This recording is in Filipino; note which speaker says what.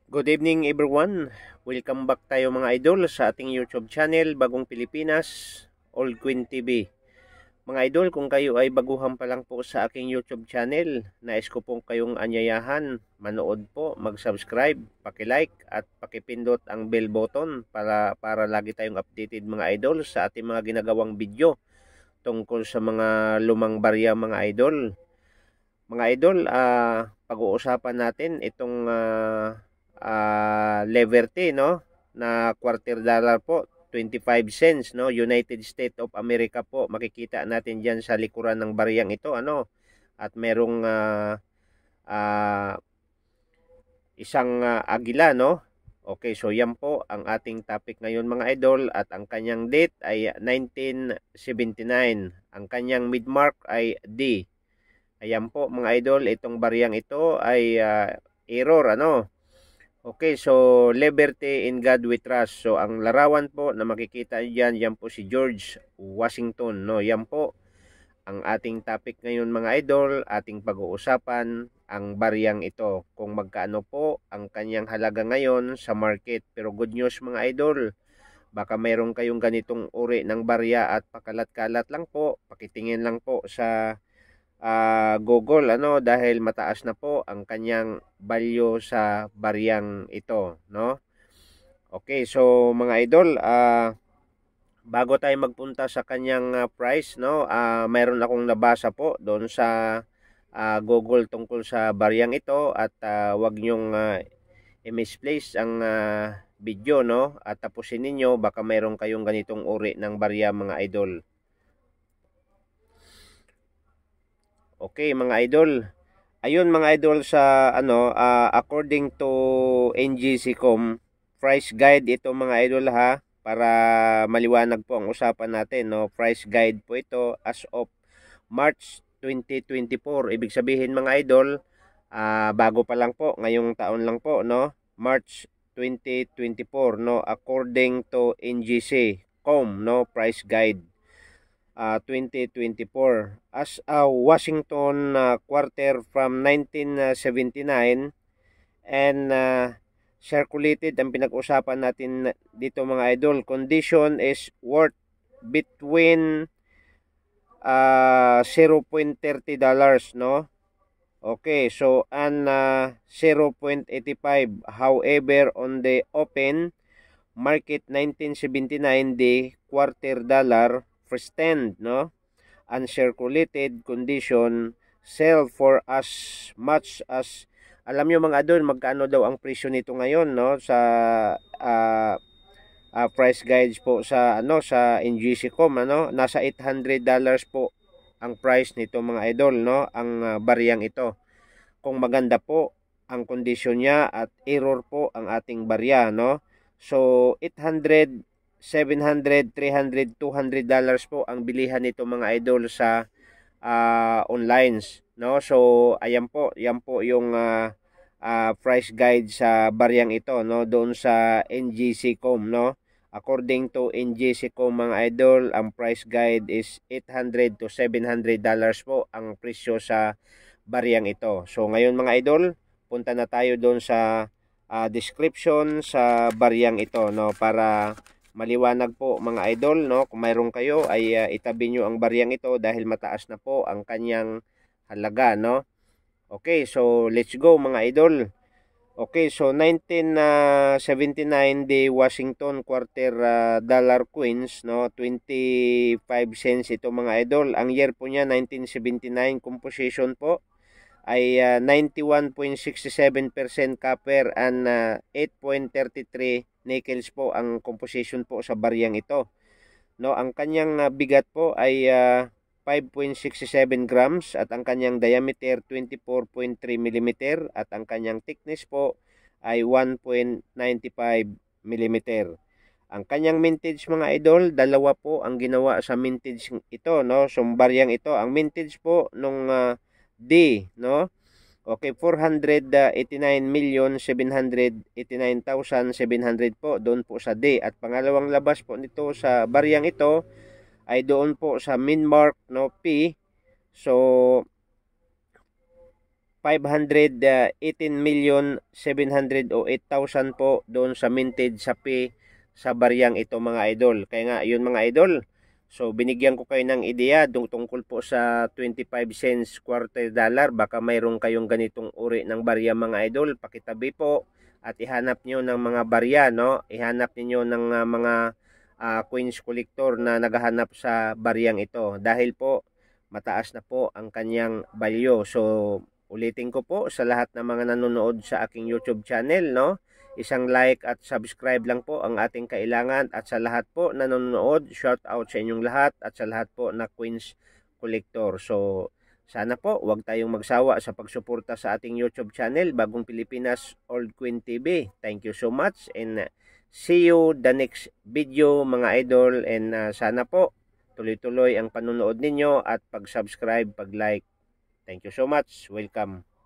Speaker 1: Good evening everyone. Welcome back tayo mga idol sa ating YouTube channel, Bagong Pilipinas, Old Queen TV. Mga idol, kung kayo ay baguhan pa lang po sa aking YouTube channel, nais ko pong kayong anyayahan, manood po, mag-subscribe, paki-like at pakipindot ang bell button para lagi tayong updated mga idol sa ating mga ginagawang video tungkol sa mga lumang barya mga idol. Mga idol, pag-uusapan natin itong Liberty, no, na quarter dollar po, 25 cents, no, United States of America po. Makikita natin diyan sa likuran ng bariyang ito, ano, at merong uh, isang agila, no. Okay, so yan po ang ating topic ngayon mga idol, at ang kanyang date ay 1979. Ang kanyang midmark ay D. Ayan po mga idol, itong bariyang ito ay error, ano. Okay, so Liberty in God we trust. So ang larawan po na makikita diyan, yan po si George Washington, no. Yan po ang ating topic ngayon mga idol, ating pag-uusapan ang bariyang ito, kung magkano po ang kanyang halaga ngayon sa market. Pero good news mga idol, baka mayroon kayong ganitong uri ng barya at pakalat-kalat lang po, pakitingin lang po sa Google, ano, dahil mataas na po ang kanyang value sa bariyang ito, no. Okay, so mga idol, bago tayo magpunta sa kanyang price, no, mayroon akong nabasa po doon sa Google tungkol sa bariyang ito, at wag nyong i-misplace ang video, no, at tapusin ninyo, baka mayroon kayong ganitong uri ng barya mga idol. Okay mga idol, ayun mga idol, sa ano, according to NGC.com price guide ito mga idol ha, para maliwanag po ang usapan natin, no. Price guide po ito as of March 2024. Ibig sabihin mga idol, bago pa lang po, ngayong taon lang po, no, March 2024, no, according to NGC.com, no, price guide 2024 as a Washington quarter from 1979, and circulated. Ang pinag-usapan natin dito mga idol, condition is worth between $0.30, no. Okay, so and 0.85. However, on the open market 1979, the quarter dollar stand, no, uncirculated condition sell for as much as, alam nyo mga idol, magkano daw ang presyo nito ngayon, no, sa price guides po sa ano, sa NGC.com, ano, nasa $800 po ang price nito mga idol, no, ang bariyang ito, kung maganda po ang kondisyon niya at error po ang ating barya, no. So 800, 700, 300, $200 po ang bilihan nito mga idol sa online, no. So ayan po, yan po yung price guide sa baryang ito, no, doon sa NGC.com, no. According to NGC.com mga idol, ang price guide is $800 to $700 po ang presyo sa baryang ito. So ngayon mga idol, punta na tayo doon sa description sa baryang ito, no, para maliwanag po mga idol, no. Kung mayroon kayo ay itabi nyo ang baryang ito dahil mataas na po ang kanyang halaga, no. Okay, so let's go mga idol. Okay, so 1979, the Washington quarter dollar coins, no, 25 cents ito mga idol. Ang year po niya 1979, composition po ay 91.67% copper and 8.33 nickels po ang composition po sa baryang ito, no. Ang kanyang bigat po ay 5.67 grams, at ang kanyang diameter 24.3 mm, at ang kanyang thickness po ay 1.95 mm. Ang kanyang mintage mga idol, dalawa po ang ginawa sa mintage ito, no. So baryang ito, ang mintage po nung D, no. Okay, 489,789,700 po doon po sa D, at pangalawang labas po nito sa baryang ito ay doon po sa min mark, no, P. So 518,708,000 po doon sa minted sa P sa bariyang ito mga idol. Kaya nga yun mga idol. So binigyan ko kayo ng ideya tungkol po sa 25 cents quarter dollar. Baka mayroon kayong ganitong uri ng barya mga idol. Pakitabi po at ihanap nyo ng mga barya, no? Ihanap niyo ng mga coins collector na naghahanap sa baryang ito. Dahil po mataas na po ang kanyang value. So ulitin ko po sa lahat ng mga nanonood sa aking YouTube channel, no? Isang like at subscribe lang po ang ating kailangan, at sa lahat po nanonood, shout out sa inyong lahat, at sa lahat po na Queens Collector. So sana po wag tayong magsawa sa pagsuporta sa ating YouTube channel, Bagong Pilipinas Old Queen TV. Thank you so much and see you the next video mga idol, and sana po tuloy-tuloy ang panonood ninyo at pag-subscribe, pag-like. Thank you so much. Welcome.